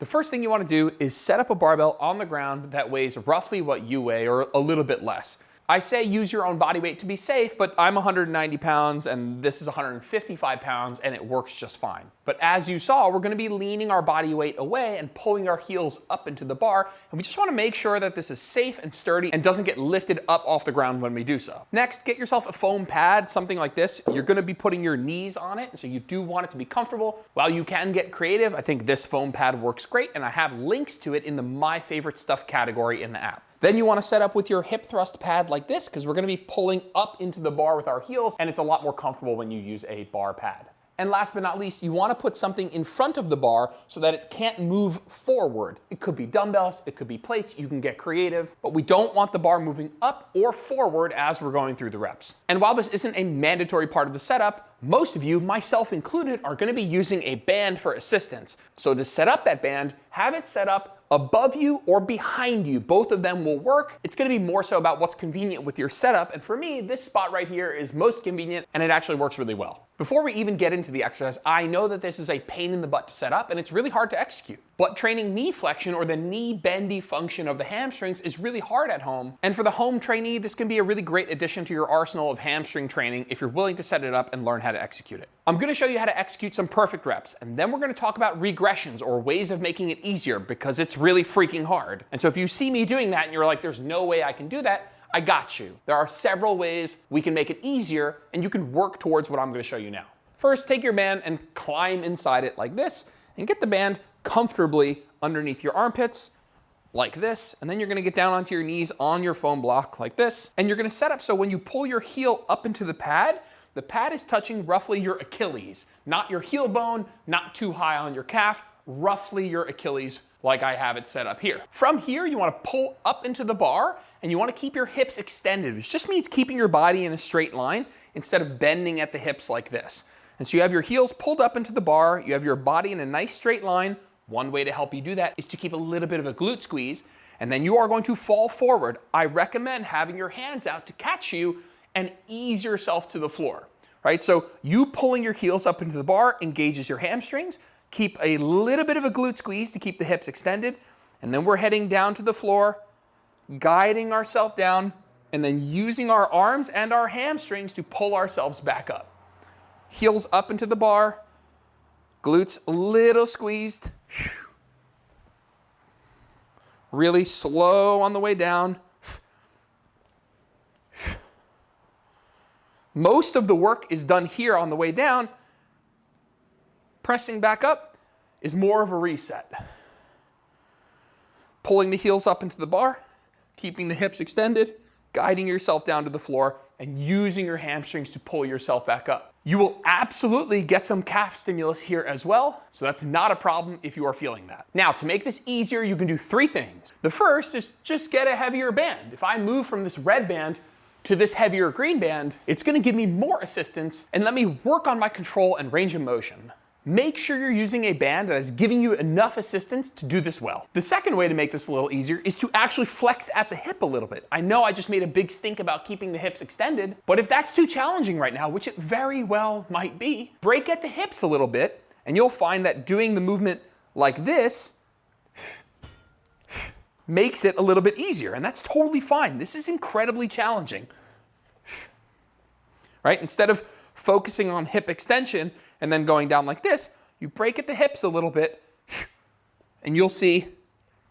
The first thing you want to do is set up a barbell on the ground that weighs roughly what you weigh or a little bit less. I say use your own body weight to be safe, but I'm 190 pounds and this is 155 pounds and it works just fine. But as you saw, we're gonna be leaning our body weight away and pulling our heels up into the bar, and we just wanna make sure that this is safe and sturdy and doesn't get lifted up off the ground when we do so. Next, get yourself a foam pad, something like this. You're gonna be putting your knees on it, so you do want it to be comfortable. While you can get creative, I think this foam pad works great, and I have links to it in the My Favorite Stuff category in the app. Then you want to set up with your hip thrust pad like this, because we're going to be pulling up into the bar with our heels, and it's a lot more comfortable when you use a bar pad. And last but not least, you want to put something in front of the bar so that it can't move forward. It could be dumbbells, it could be plates, you can get creative, but we don't want the bar moving up or forward as we're going through the reps. And while this isn't a mandatory part of the setup, most of you, myself included, are going to be using a band for assistance. So to set up that band, have it set up above you or behind you. Both of them will work. It's gonna be more so about what's convenient with your setup. And for me, this spot right here is most convenient and it actually works really well. Before we even get into the exercise, I know that this is a pain in the butt to set up and it's really hard to execute. But training knee flexion or the knee bendy function of the hamstrings is really hard at home. And for the home trainee, this can be a really great addition to your arsenal of hamstring training if you're willing to set it up and learn how to execute it. I'm gonna show you how to execute some perfect reps, and then we're gonna talk about regressions or ways of making it easier because it's really freaking hard. And so if you see me doing that and you're like, there's no way I can do that, I got you. There are several ways we can make it easier and you can work towards what I'm gonna show you now. First, take your band and climb inside it like this and get the band comfortably underneath your armpits like this. And then you're gonna get down onto your knees on your foam block like this. And you're gonna set up so when you pull your heel up into the pad is touching roughly your Achilles, not your heel bone, not too high on your calf, roughly your Achilles like I have it set up here. From here, you wanna pull up into the bar and you wanna keep your hips extended, which just means keeping your body in a straight line instead of bending at the hips like this. And so you have your heels pulled up into the bar, you have your body in a nice straight line. One way to help you do that is to keep a little bit of a glute squeeze, and then you are going to fall forward. I recommend having your hands out to catch you and ease yourself to the floor, right? So you pulling your heels up into the bar engages your hamstrings, keep a little bit of a glute squeeze to keep the hips extended, and then we're heading down to the floor, guiding ourselves down, and then using our arms and our hamstrings to pull ourselves back up. Heels up into the bar, glutes a little squeezed, really slow on the way down. Most of the work is done here on the way down. Pressing back up is more of a reset. Pulling the heels up into the bar, keeping the hips extended, guiding yourself down to the floor, and using your hamstrings to pull yourself back up. You will absolutely get some calf stimulus here as well, so that's not a problem if you are feeling that. Now, to make this easier, you can do three things. The first is just get a heavier band. If I move from this red band to this heavier green band, it's gonna give me more assistance and let me work on my control and range of motion. Make sure you're using a band that is giving you enough assistance to do this well. The second way to make this a little easier is to actually flex at the hip a little bit. I know I just made a big stink about keeping the hips extended, but if that's too challenging right now, which it very well might be, break at the hips a little bit, and you'll find that doing the movement like this makes it a little bit easier, and that's totally fine. This is incredibly challenging, right? Instead of focusing on hip extension and then going down like this, you break at the hips a little bit, and you'll see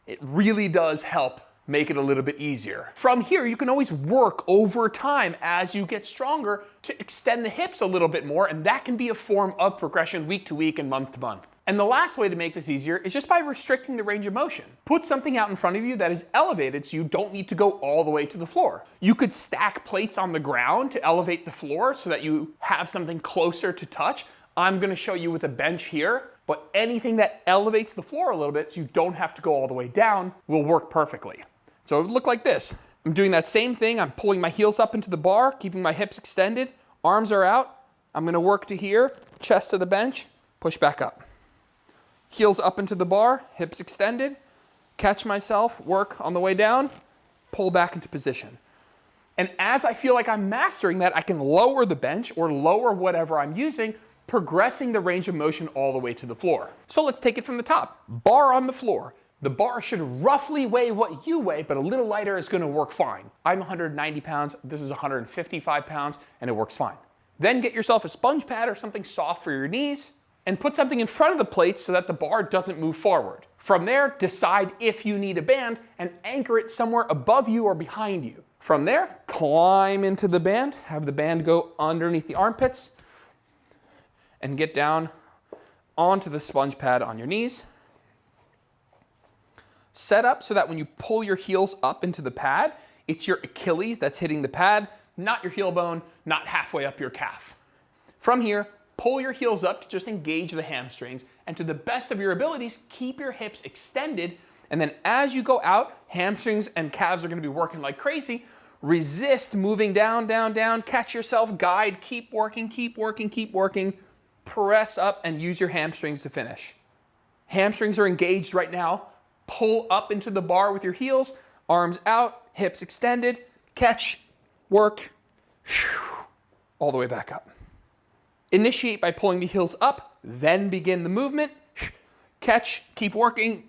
it really does help make it a little bit easier. From here, you can always work over time as you get stronger to extend the hips a little bit more, and that can be a form of progression week to week and month to month. And the last way to make this easier is just by restricting the range of motion. Put something out in front of you that is elevated so you don't need to go all the way to the floor. You could stack plates on the ground to elevate the floor so that you have something closer to touch. I'm gonna show you with a bench here, but anything that elevates the floor a little bit so you don't have to go all the way down will work perfectly. So it would look like this. I'm doing that same thing. I'm pulling my heels up into the bar, keeping my hips extended, arms are out. I'm gonna work to here, chest to the bench, push back up. Heels up into the bar, hips extended, catch myself, work on the way down, pull back into position. And as I feel like I'm mastering that, I can lower the bench or lower whatever I'm using, progressing the range of motion all the way to the floor. So let's take it from the top. Bar on the floor. The bar should roughly weigh what you weigh, but a little lighter is gonna work fine. I'm 190 pounds, this is 155 pounds, and it works fine. Then get yourself a sponge pad or something soft for your knees, and put something in front of the plates so that the bar doesn't move forward. From there, decide if you need a band and anchor it somewhere above you or behind you. From there, climb into the band, have the band go underneath the armpits, and get down onto the sponge pad on your knees. Set up so that when you pull your heels up into the pad, it's your Achilles that's hitting the pad, not your heel bone, not halfway up your calf. From here, pull your heels up to just engage the hamstrings, and to the best of your abilities, keep your hips extended, and then as you go out, hamstrings and calves are gonna be working like crazy. Resist moving down, down, down, catch yourself, guide, keep working, keep working, keep working. Press up and use your hamstrings to finish. Hamstrings are engaged right now. Pull up into the bar with your heels, arms out, hips extended, catch, work, all the way back up. Initiate by pulling the heels up, then begin the movement. Catch, keep working,